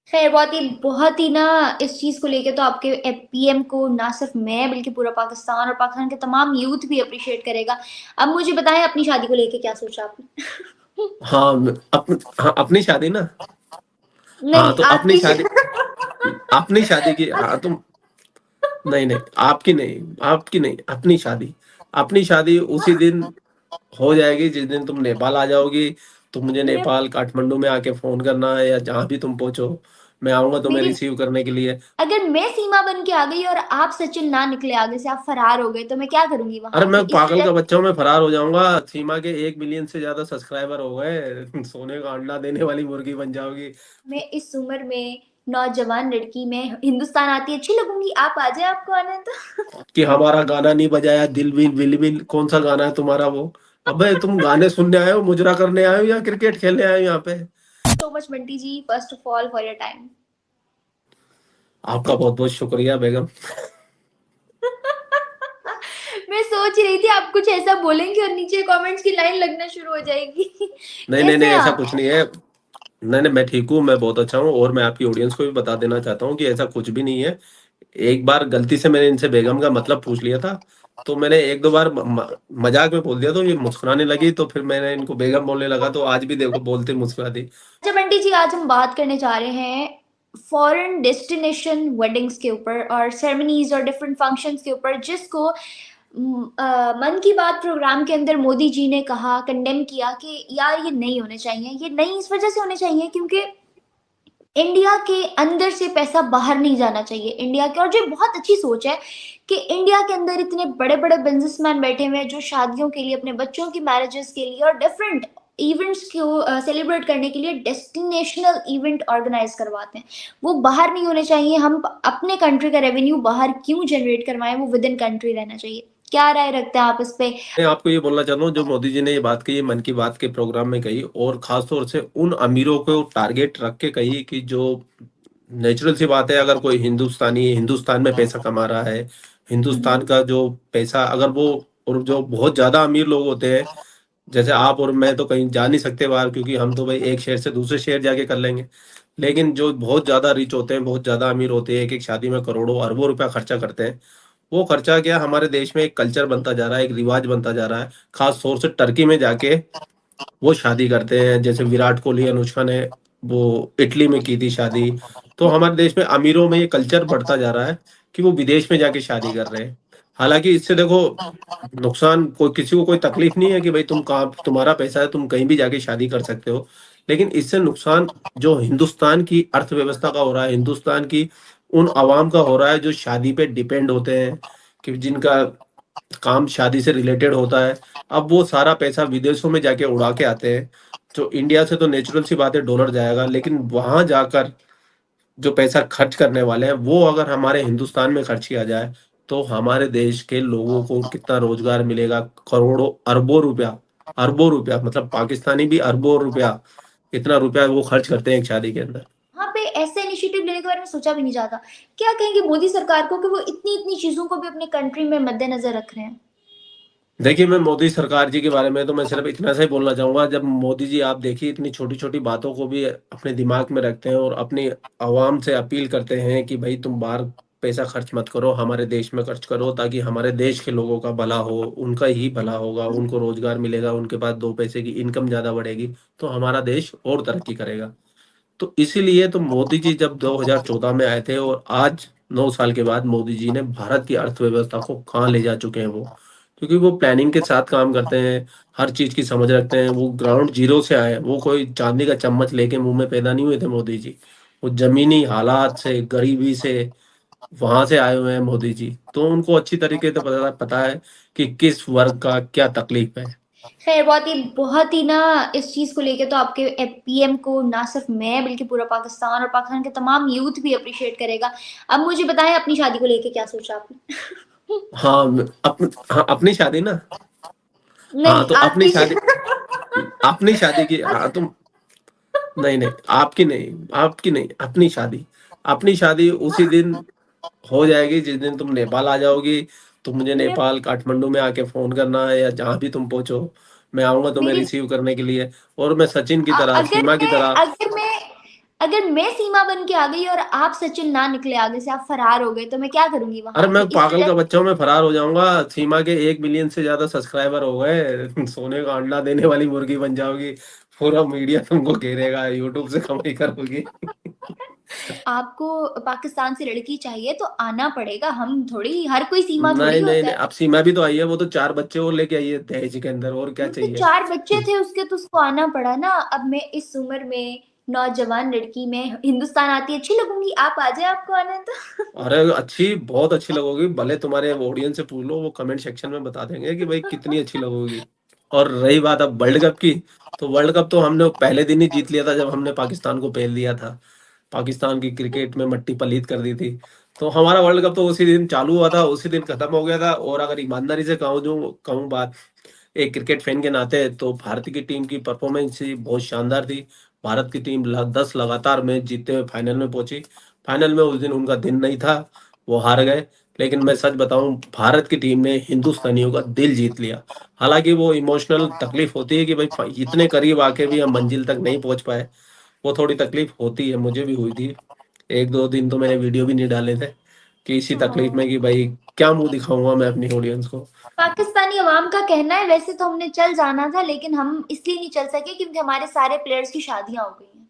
खैर बहुत ही ना इस चीज़ को लेके तो आपके पीएम को ना सिर्फ मैं बल्कि पूरा पाकिस्तान और पाकिस्तान के तमाम यूथ भी अप्रिशिएट करेगा। अब मुझे बताएँ अपनी शादी को लेके क्या सोचा आपने? हाँ, हाँ, अपनी शादी ना। हाँ, नहीं, तो अपनी आपकी शादी, अपनी शादी की, हाँ, तुम, नहीं, नहीं, आपकी नहीं, आपकी नहीं, अपनी शादी। अपनी शादी उसी दिन हो जाएगी जिस दिन तुम नेपाल आ जाओगी। तो मुझे मैं नेपाल काठमांडू में आके फ़ोन करना है, या जहाँ भी तुम पहुँचो, मैं आऊँगा तुम्हें मेरे रिसीव करने के लिए। अगर मैं सीमा बन के आ गई और आप सचिन ना निकले आगे से, आप फरार हो गए, तो मैं क्या करूँगी अरे वहाँ पे? मैं इस पागल वज़ह का बच्चा हूँ, मैं फरार हो जाऊँगा। सीमा के 1 मिलियन से ज़्यादा सब्सक्राइबर हो गए। सोने का अंडा देने वाली मुर्गी बन जाओगी। मैं इस उम्र में नौजवान लड़की, मैं हिंदुस्तान आती अच्छी लगूँगी, आप आ जाएँ, आपको आना है तो। कि हमारा गाना नहीं बजाया, दिल विल विल विल, कौन-सा गाना है तुम्हारा वो? अबे तुम गाने सुनने आए हो, मुजरा करने आए हो, या क्रिकेट खेलने आए हो यहाँ पे? So much Bunty ji, first of all for your time. आपका बहुत-बहुत शुक्रिया बेगम। मैं सोच रही थी आप कुछ ऐसा बोलेंगे और नीचे कमेंट्स की लाइन लगना शुरू हो जाएगी। नहीं, नहीं, कैसे नहीं, हैं ऐसा आप? कुछ नहीं है। नहीं, नहीं, मैं ठीक हूँ, मैं बहुत अच्छा हूँ, और मैं आपकी ऑडियंस को भी बता देना चाहता हूँ कि ऐसा कुछ भी नहीं है। एक बार गलती से मैंने इनसे बेगम का मतलब पूछ लिया था, तो मैंने 1-2 बार म म मज़ाक में बोल दिया, तो ये मुस्कुराने लगी, तो फिर मैंने इनको बेगम बोलने लगा, तो आज भी देखो बोलते मुस्कुरा दी। अच्छा बंटी जी, आज हम बात करने जा रहे हैं फॉरेन डेस्टिनेशन वेडिंग्स के ऊपर और सेरेमनीज और डिफरेंट फंक्शंस के ऊपर, जिसको मन की बात प्रोग्राम के अंदर मोदी जी ने कहा, कंडेम किया कि यार ये नहीं होने चाहिए। ये नहीं इस वजह से होने चाहिए क्योंकि इंडिया के अंदर से पैसा बाहर नहीं जाना चाहिए इंडिया के। और जो बहुत अच्छी सोच है कि इंडिया के अंदर इतने बड़े-बड़े बिज़नेसमैन बैठे हुए हैं जो शादियों के लिए, अपने बच्चों की मैरिजेस के लिए और डिफरेंट इवेंट्स को सेलिब्रेट करने के लिए डेस्टिनेशनल इवेंट ऑर्गेनाइज करवाते हैं। वो बाहर नहीं होने चाहिए। हम अपने कंट्री का रेवेन्यू बाहर क्यों जनरेट करवाएँ, वो विद इन कंट्री रहना चाहिए। क्या राय रखते हैं आप इस पे? मैं आपको ये बोलना चाहता हूँ, जो मोदी जी ने ये बात कही, मन की बात के प्रोग्राम में कही, और ख़ास तौर से उन अमीरों को टारगेट रख के कही, कि जो नेचुरल सी बात है, अगर कोई हिंदुस्तानी हिंदुस्तान में पैसा कमा रहा है, हुँ, हिंदुस्तान हुँ। का जो पैसा अगर वो, और जो बहुत ज़्यादा अमीर लोग होते हैं, जैसे आप और मैं तो कहीं जा नहीं सकते बाहर, क्योंकि हम तो भाई एक शहर से दूसरे शहर जाके कर लेंगे। लेकिन जो बहुत ज़्यादा रिच होते हैं, बहुत ज़्यादा अमीर होते हैं, एक-एक शादी में करोड़ों, अरबों रुपया खर्चा करते हैं। वो खर्चा क्या, हमारे देश में एक कल्चर बनता जा रहा है, एक रिवाज बनता जा रहा है। ख़ास तौर से टर्की में जाके वो शादी करते हैं, जैसे विराट कोहली, अनुष्का ने वो इटली में की थी शादी। तो हमारे देश में अमीरों में ये कल्चर बढ़ता जा रहा है कि वो विदेश में जाके शादी कर रहे हैं। हालाँकि इससे देखो, नुकसान, कोई किसी को कोई तकलीफ नहीं है कि भाई तुम कहाँ, तुम्हारा पैसा है, तुम कहीं भी जाके शादी कर सकते हो। लेकिन इससे नुकसान जो हिंदुस्तान की अर्थव्यवस्था का हो रहा है, हिंदुस्तान की उन अवाम का हो रहा है जो शादी पे डिपेंड होते हैं, कि जिनका काम शादी से रिलेटेड होता है। अब वो सारा पैसा विदेशों में जाके उड़ा के आते हैं। तो इंडिया से तो नेचुरल सी बात है, डॉलर जाएगा, लेकिन वहाँ जाकर जो पैसा खर्च करने वाले हैं, वो अगर हमारे हिंदुस्तान में खर्च किया जाए, तो हमारे देश के लोगों को कितना रोज़गार मिलेगा, करोड़ों, अरबों रुपया, मतलब पाकिस्तानी भी अरबों रुपया, इतना रुपया वो खर्च करते हैं एक शादी के अंदर। वहाँ पे ऐसे इनिशिएटिव लेने के बारे में सोचा भी नहीं जाता। क्या कहेंगे मोदी सरकार को कि वो इतनी-इतनी चीज़ों को भी अपने कंट्री में मद्देनज़र रख रहे हैं? देखिए, मैं मोदी सरकार जी के बारे में तो मैं सिर्फ़ इतना सा ही बोलना चाहूँगा, जब मोदी जी, आप देखिए, इतनी छोटी-छोटी बातों को भी अपने दिमाग में रखते हैं, और अपनी आवाम से अपील करते हैं कि भई तुम बाहर पैसा खर्च मत करो, हमारे देश में खर्च करो, ताकि हमारे देश के लोगों का भला हो, उनका ही भला होगा, उनको रोज़गार मिलेगा, उनके पास 2 पैसे की इनकम ज़्यादा बढ़ेगी, तो हमारा देश और तरक्की करेगा। तो इसीलिए तो मोदी जी जब 2014 में आए थे, और आज 9 साल के बाद मोदी जी ने भारत की अर्थव्यवस्था को कहाँ ले जा चुके हैं वो। क्योंकि वो प्लानिंग के साथ काम करते हैं, हर चीज़ की समझ रखते हैं, वो ग्राउंड ज़ीरो से आए हैं, वो कोई चाँदी का चम्मच लेके मुँह में पैदा नहीं हुए थे मोदी जी। वो ज़मीनी हालात से, गरीबी से, वहाँ से आए हुए हैं मोदी जी। तो उनको अच्छी तरीके से पता पता है कि किस वर्ग का क्या तकलीफ़ है। खैर बहुत ही ना इस चीज़ को लेके तो आपके पीएम को ना सिर्फ मैं बल्कि पूरा पाकिस्तान और पाकिस्तान के तमाम यूथ भी अप्रिशिएट करेगा। अब मुझे बताएँ अपनी शादी को लेके क्या सोचा आपने? हाँ, हाँ, अपनी शादी ना। हाँ, नहीं, तो अपनी शादी की, हाँ, तुम, नहीं, नहीं, आपकी नहीं, आपकी नहीं, अपनी शादी। अपनी शादी उसी दिन हो जाएगी जिस दिन तुम नेपाल आ जाओगी। तो मुझे मैं नेपाल काठमांडू में आके फ़ोन करना है, या जहाँ भी तुम पहुँचो, मैं आऊँगा तुम्हें मेरे रिसीव करने के लिए, और मैं सचिन की तरह, अगर सीमा की मैं तरह। अगर मैं अगर मैं सीमा बन के आ गई और आप सचिन ना निकले आगे से, आप फरार हो गए, तो मैं क्या करूंगी अरे वहां? मैं मैं इस पागल वजह का बच्चा हूँ, मैं फरार हो जाऊंगा। सीमा के 1 मिलियन से ज्यादा सब्सक्राइबर हो गए। सोने का अंडा देने वाली मुर्गी बन जाओगी। पूरा मीडिया तुमको घेरेगा, यूट्यूब से कमाई करोगी। आपको पाकिस्तान से लड़की चाहिए तो आना पड़ेगा, हम थोड़ी, हर कोई सीमा थोड़ी नहीं नहीं होता नहीं, है। अब सीमा भी तो आई है, वो तो 4 बच्चे और लेके आई है दहेज के अंदर, और क्या तो चाहिए। 4 बच्चे थे उसके, तो उसको आना पड़ा ना। अब मैं इस उम्र में नौजवान लड़की में हिंदुस्तान आती अच्छी लगूंगी? आप आ जाए, आपको आना है तो। अरे अच्छी, बहुत अच्छी लगोगी, भले तुम्हारे ऑडियंस से पूछ लो, वो कमेंट सेक्शन में बता देंगे कि भाई कितनी अच्छी लगोगी। और रही बात अब वर्ल्ड कप की, तो वर्ल्ड कप तो हमने पहले दिन ही जीत लिया था जब हमने पाकिस्तान को पेल दिया था। पाकिस्तान की क्रिकेट में मट्टी पलीत कर दी थी। तो हमारा वर्ल्ड कप तो उसी दिन चालू हुआ था, उसी दिन खत्म हो गया था। और अगर ईमानदारी से कहूँ, जो कहूँ बात एक क्रिकेट फैन के नाते, तो भारत की टीम की परफॉर्मेंस ही बहुत शानदार थी। भारत की टीम 10 लगातार मैच जीतते हुए फाइनल में पहुंची। फाइनल में उस दिन उनका दिन नहीं था, वो हार गए। लेकिन मैं सच बताऊं, भारत की टीम ने हिंदुस्तानियों का दिल जीत लिया। हालांकि वो इमोशनल तकलीफ होती है कि भाई इतने करीब आके भी हम मंजिल तक नहीं पहुंच पाए। वो थोड़ी तकलीफ होती है, मुझे भी हुई थी। 1-2 दिन तो मैंने वीडियो भी नहीं डाले थे, कि इसी तकलीफ हाँ, में कि भाई क्या मुंह दिखाऊंगा मैं अपनी ऑडियंस को। पाकिस्तानी अवाम का कहना है वैसे तो हमने चल जाना था, लेकिन हम इसलिए नहीं चल सके क्योंकि हमारे सारे प्लेयर्स की शादियां हो गई हैं।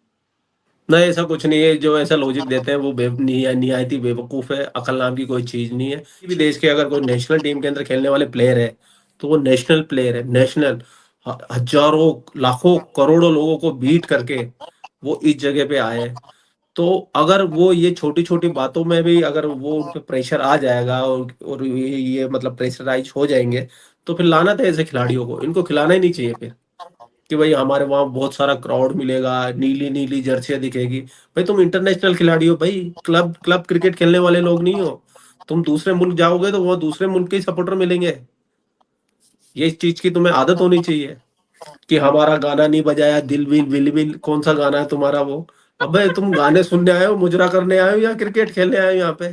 नहीं, ऐसा कुछ नहीं है। जो ऐसा लॉजिक देते हैं वो निहायती बेवकूफ़ है। अकल नाम की कोई चीज़ नहीं है। किसी भी देश के अगर कोई नेशनल टीम के अंदर खेलने वाले प्लेयर है, तो वो नेशनल प्लेयर है, नेशनल। हज़ारों, लाखों, करोड़ों लोगों को बीट करके वो इस जगह पे आए हैं। तो अगर वो ये छोटी-छोटी बातों में भी अगर वो उन पे प्रेशर आ जाएगा, और ये मतलब प्रेशराइज़ हो जाएँगे, तो फिर लानत है ऐसे खिलाड़ियों को। इनको खिलाना ही नहीं चाहिए फिर। कि भाई हमारे वहाँ बहुत सारा क्राउड मिलेगा, नीली-नीली जर्सियाँ दिखेगी। भाई तुम इंटरनेशनल खिलाड़ी हो भाई, क्लब क्लब क्रिकेट खेलने वाले लोग नहीं हो। तुम दूसरे मुल्क जाओगे तो वहाँ दूसरे मुल्क के ही सपोर्टर मिलेंगे। ये इस चीज़ की तुम्हें आदत होनी चाहिए कि हमारा गाना नहीं बजाया, दिल विल विल कौन सा गाना है तुम्हारा वो? अबे तुम गाने सुनने आए हो, मुजरा करने आए हो, या क्रिकेट खेलने आए हो यहाँ पे?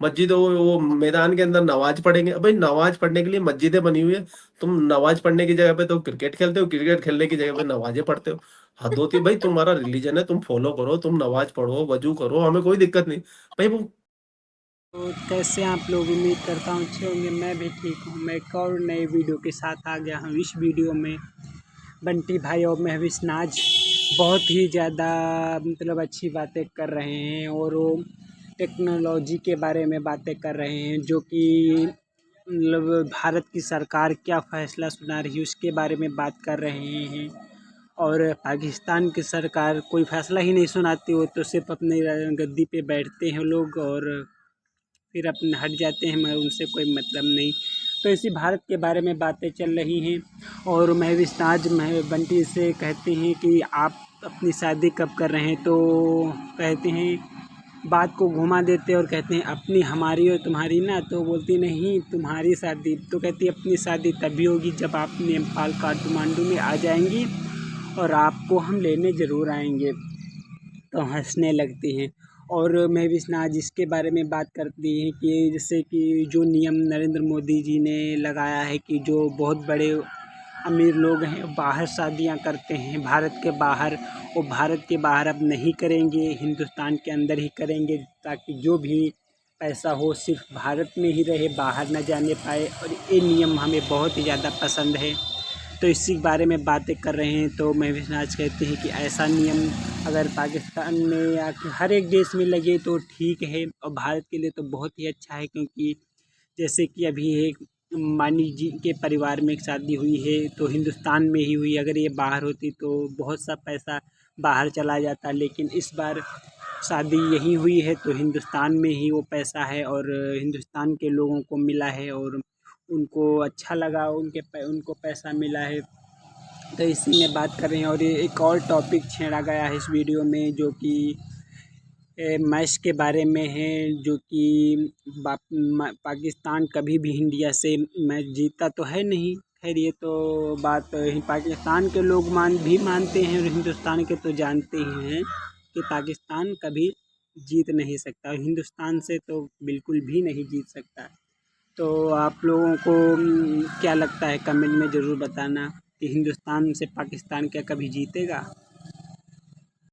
मस्जिद, वो मैदान के अंदर नमाज पढ़ेंगे। अबे नमाज पढ़ने के लिए मस्जिदें बनी हुई है। तुम नमाज पढ़ने की जगह पे तो क्रिकेट खेलते हो, क्रिकेट खेलने की जगह पे नमाजें पढ़ते हो। हद होती है भाई, तुम्हारा रिलीजन है, तुम फॉलो करो, तुम नमाज पढ़ो, वजू करो, हमें कोई दिक्कत नहीं। भाई वो तो कैसे आप लोग, उम्मीद करता हूँ अच्छे होंगे। मैं भी ठीक हूँ। मैं एक और नए वीडियो के साथ आ गया हूँ। इस वीडियो में बंटी भाई और महविश नाज बहुत ही ज़्यादा मतलब अच्छी बातें कर रहे हैं, और वो टेक्नोलॉजी के बारे में बातें कर रहे हैं, जो कि मतलब भारत की सरकार क्या फ़ैसला सुना रही है उसके बारे में बात कर रहे हैं। और पाकिस्तान की सरकार कोई फ़ैसला ही नहीं सुनाती, वो तो सिर्फ अपनी गद्दी पे बैठते हैं लोग और फिर अपने हट जाते हैं, मगर उनसे कोई मतलब नहीं। तो इसी भारत के बारे में बातें चल रही हैं। और महविश नाज बंटी से कहते हैं कि आप अपनी शादी कब कर रहे हैं, तो कहते हैं, बात को घुमा देते और कहते हैं अपनी, हमारी और तुम्हारी ना, तो बोलती नहीं तुम्हारी शादी, तो कहती अपनी शादी तभी होगी जब आप नेपाल काठमांडू में आ जाएंगी और आपको हम लेने ज़रूर आएंगे। तो हंसने लगती हैं। और महविश नाज इसके बारे में बात करती हैं कि जैसे कि जो नियम नरेंद्र मोदी जी ने लगाया है कि जो बहुत बड़े अमीर लोग हैं बाहर शादियां करते हैं भारत के बाहर, वो भारत के बाहर अब नहीं करेंगे, हिंदुस्तान के अंदर ही करेंगे, ताकि जो भी पैसा हो सिर्फ भारत में ही रहे, बाहर न जाने पाए। और ये नियम हमें बहुत ही ज़्यादा पसंद है। तो इसी बारे में बातें कर रहे हैं। तो महविश नाज कहते हैं कि ऐसा नियम अगर पाकिस्तान में या हर एक देश में लगे तो ठीक है, और भारत के लिए तो बहुत ही अच्छा है, क्योंकि जैसे कि अभी एक मानी जी के परिवार में एक शादी हुई है तो हिंदुस्तान में ही हुई, अगर ये बाहर होती तो बहुत सा पैसा बाहर चला जाता, लेकिन इस बार शादी यहीं हुई है तो हिंदुस्तान में ही वो पैसा है और हिंदुस्तान के लोगों को मिला है और उनको अच्छा लगा, उनको पैसा मिला है। तो इसी में बात कर रहे हैं। और ये एक और टॉपिक छेड़ा गया है इस वीडियो में, जो कि मैच के बारे में है, जो कि पाकिस्तान कभी भी इंडिया से मैच जीता तो है नहीं। खैर ये तो बात पाकिस्तान के लोग मानते हैं, और हिंदुस्तान के तो जानते ही हैं कि पाकिस्तान कभी जीत नहीं सकता, और हिंदुस्तान से तो बिल्कुल भी नहीं जीत सकता। तो आप लोगों को क्या लगता है, कमेंट में ज़रूर बताना कि हिंदुस्तान से पाकिस्तान क्या कभी जीतेगा।